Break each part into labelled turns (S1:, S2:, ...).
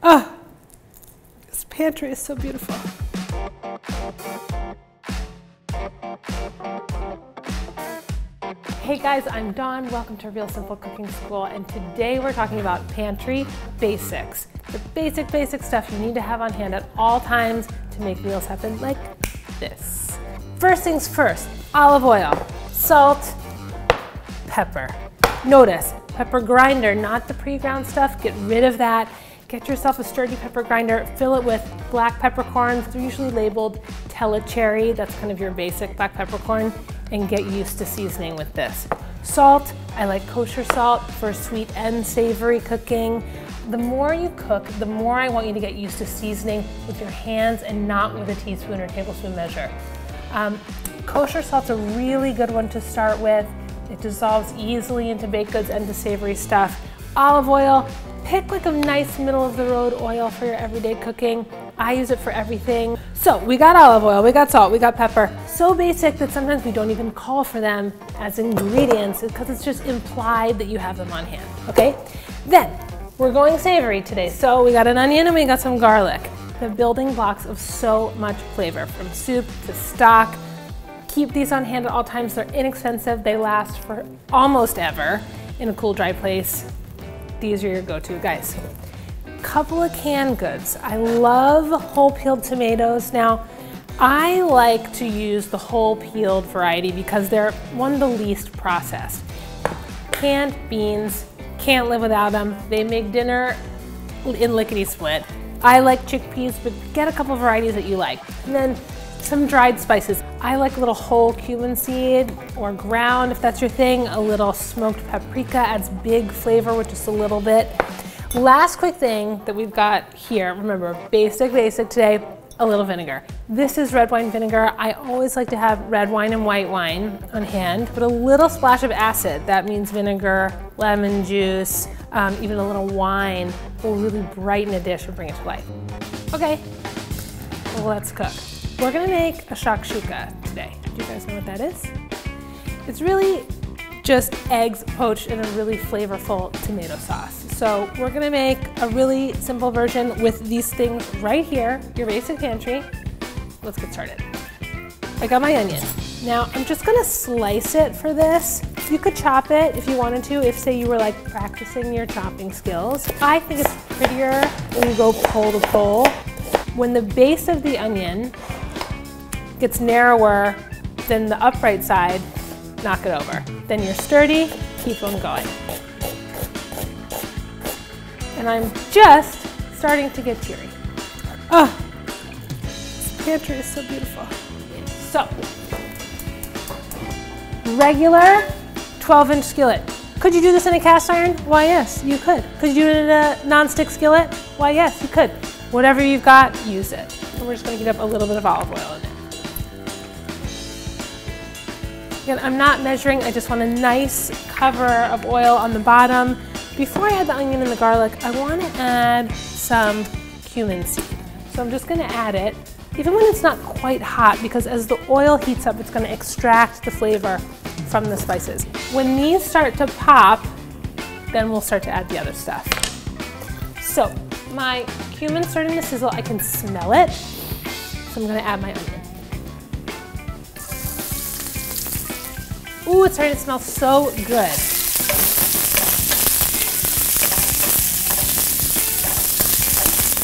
S1: Oh, this pantry is so beautiful. Hey guys, I'm Dawn. Welcome to Real Simple Cooking School, and today we're talking about pantry basics. The basic stuff you need to have on hand at all times to make meals happen like this. First things first, olive oil, salt, pepper. Notice, pepper grinder, not the pre-ground stuff. Get rid of that. Get yourself a sturdy pepper grinder, fill it with black peppercorns. They're usually labeled Cherry. That's kind of your basic black peppercorn, and get used to seasoning with this. Salt, I like kosher salt for sweet and savory cooking. The more you cook, the more I want you to get used to seasoning with your hands and not with a teaspoon or tablespoon measure. Kosher salt's a really good one to start with. It dissolves easily into baked goods and to savory stuff. Olive oil, pick like a nice middle of the road oil for your everyday cooking. I use it for everything. So we got olive oil, we got salt, we got pepper. So basic that sometimes we don't even call for them as ingredients because it's just implied that you have them on hand, okay? Then, we're going savory today. So we got an onion and we got some garlic. The building blocks of so much flavor, from soup to stock. Keep these on hand at all times. They're inexpensive. They last for almost ever in a cool, dry place. These are your go-to guys. Couple of canned goods. I love whole peeled tomatoes. Now, I like to use the whole peeled variety because they're one of the least processed. Canned beans, can't live without them. They make dinner in lickety-split. I like chickpeas, but get a couple varieties that you like. And then some dried spices. I like a little whole cumin seed or ground if that's your thing. A little smoked paprika adds big flavor with just a little bit. Last quick thing that we've got here, remember, basic today, a little vinegar. This is red wine vinegar. I always like to have red wine and white wine on hand, but a little splash of acid. That means vinegar, lemon juice, even a little wine will really brighten a dish and bring it to life. Okay, let's cook. We're gonna make a shakshuka today. Do you guys know what that is? It's really just eggs poached in a really flavorful tomato sauce. So we're gonna make a really simple version with these things right here, your basic pantry. Let's get started. I got my onion. Now I'm just gonna slice it for this. You could chop it if you wanted to, if say you were like practicing your chopping skills. I think it's prettier when you go pole to pole. When the base of the onion gets narrower than the upright side, knock it over. Then you're sturdy, keep on going. And I'm just starting to get teary. Oh, this pantry is so beautiful. So, regular 12-inch skillet. Could you do this in a cast iron? Why, yes, you could. Could you do it in a non-stick skillet? Why, yes, you could. Whatever you've got, use it. And we're just gonna heat up a little bit of olive oil in it. Again, I'm not measuring, I just want a nice cover of oil on the bottom. Before I add the onion and the garlic, I want to add some cumin seed. So I'm just going to add it, even when it's not quite hot, because as the oil heats up, it's going to extract the flavor from the spices. When these start to pop, then we'll start to add the other stuff. So my cumin's starting to sizzle, I can smell it, so I'm going to add my onion. Ooh, it's starting to smell so good.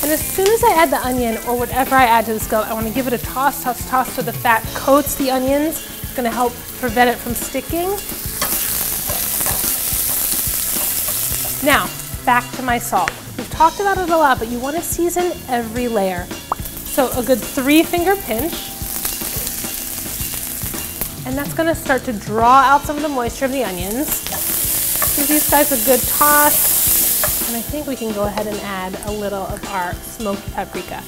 S1: And as soon as I add the onion or whatever I add to the skillet, I want to give it a toss so the fat coats the onions. It's going to help prevent it from sticking. Now, back to my salt. We've talked about it a lot, but you want to season every layer. So a good 3-finger pinch. And that's going to start to draw out some of the moisture of the onions. Give these guys a good toss. And I think we can go ahead and add a little of our smoked paprika.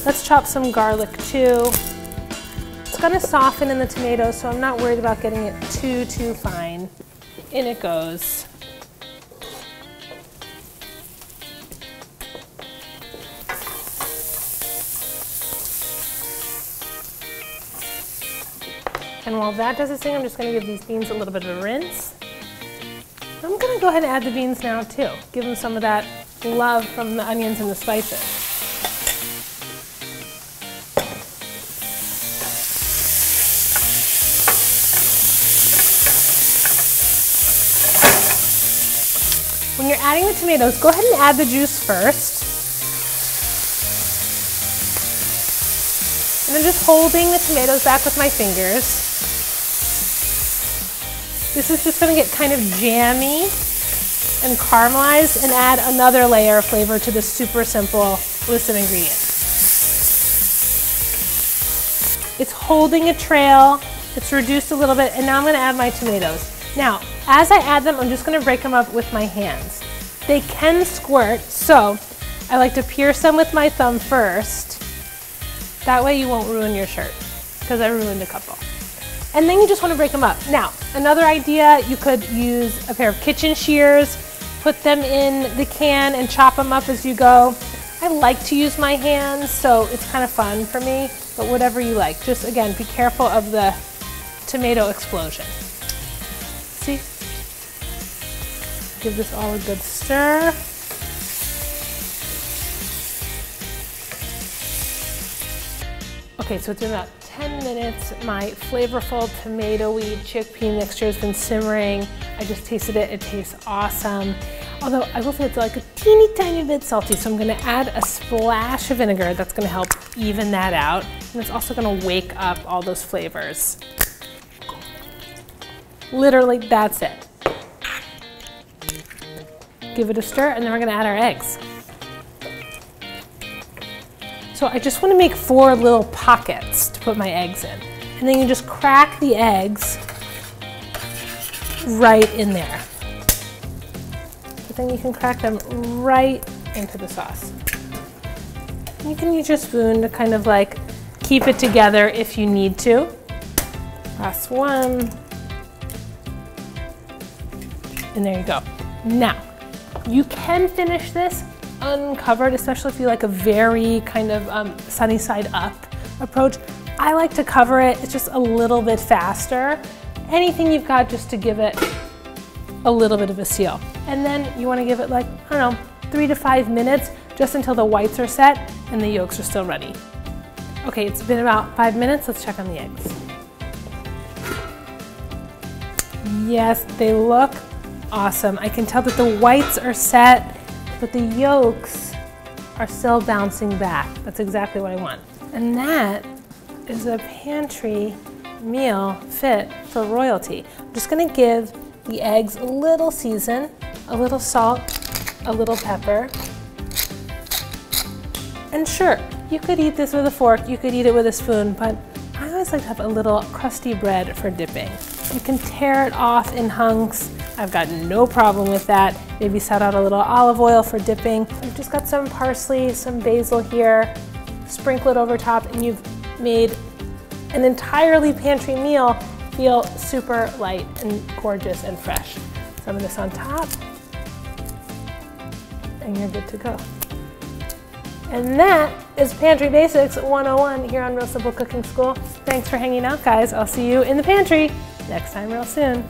S1: Let's chop some garlic too. It's gonna soften in the tomatoes, so I'm not worried about getting it too fine. In it goes. And while that does its thing, I'm just gonna give these beans a little bit of a rinse. I'm gonna go ahead and add the beans now too. Give them some of that love from the onions and the spices. When you're adding the tomatoes, go ahead and add the juice first. And I'm just holding the tomatoes back with my fingers. This is just gonna get kind of jammy and caramelized and add another layer of flavor to this super simple list of ingredients. It's holding a trail, it's reduced a little bit, and now I'm gonna add my tomatoes. Now, as I add them, I'm just gonna break them up with my hands. They can squirt, so I like to pierce them with my thumb first. That way you won't ruin your shirt, because I ruined a couple. And then you just want to break them up. Now, another idea, you could use a pair of kitchen shears, put them in the can and chop them up as you go. I like to use my hands, so it's kind of fun for me, but whatever you like. Just again, be careful of the tomato explosion. See? Give this all a good stir. Okay, so it's been about 10 minutes. My flavorful tomatoey chickpea mixture has been simmering. I just tasted it, it tastes awesome. Although I will say it's like a teeny tiny bit salty, so I'm gonna add a splash of vinegar that's gonna help even that out. And it's also gonna wake up all those flavors. Literally, that's it. Give it a stir, and then we're gonna add our eggs. So I just want to make 4 little pockets to put my eggs in. And then you just crack the eggs right in there. But then you can crack them right into the sauce. You can use your spoon to kind of like keep it together if you need to. Last one. And there you go. Now, you can finish this uncovered, especially if you like a very kind of sunny side up approach. I like to cover it, it's just a little bit faster. Anything you've got just to give it a little bit of a seal. And then you want to give it like, I don't know, 3 to 5 minutes just until the whites are set and the yolks are still ready. Okay, it's been about 5 minutes, let's check on the eggs. Yes, they look awesome. I can tell that the whites are set, but the yolks are still bouncing back. That's exactly what I want. And that is a pantry meal fit for royalty. I'm just gonna give the eggs a little season, a little salt, a little pepper. And sure, you could eat this with a fork, you could eat it with a spoon, but I always like to have a little crusty bread for dipping. You can tear it off in hunks. I've got no problem with that. Maybe set out a little olive oil for dipping. I've just got some parsley, some basil here. Sprinkle it over top and you've made an entirely pantry meal feel super light and gorgeous and fresh. Some of this on top and you're good to go. And that is Pantry Basics 101 here on Real Simple Cooking School. Thanks for hanging out, guys. I'll see you in the pantry next time real soon.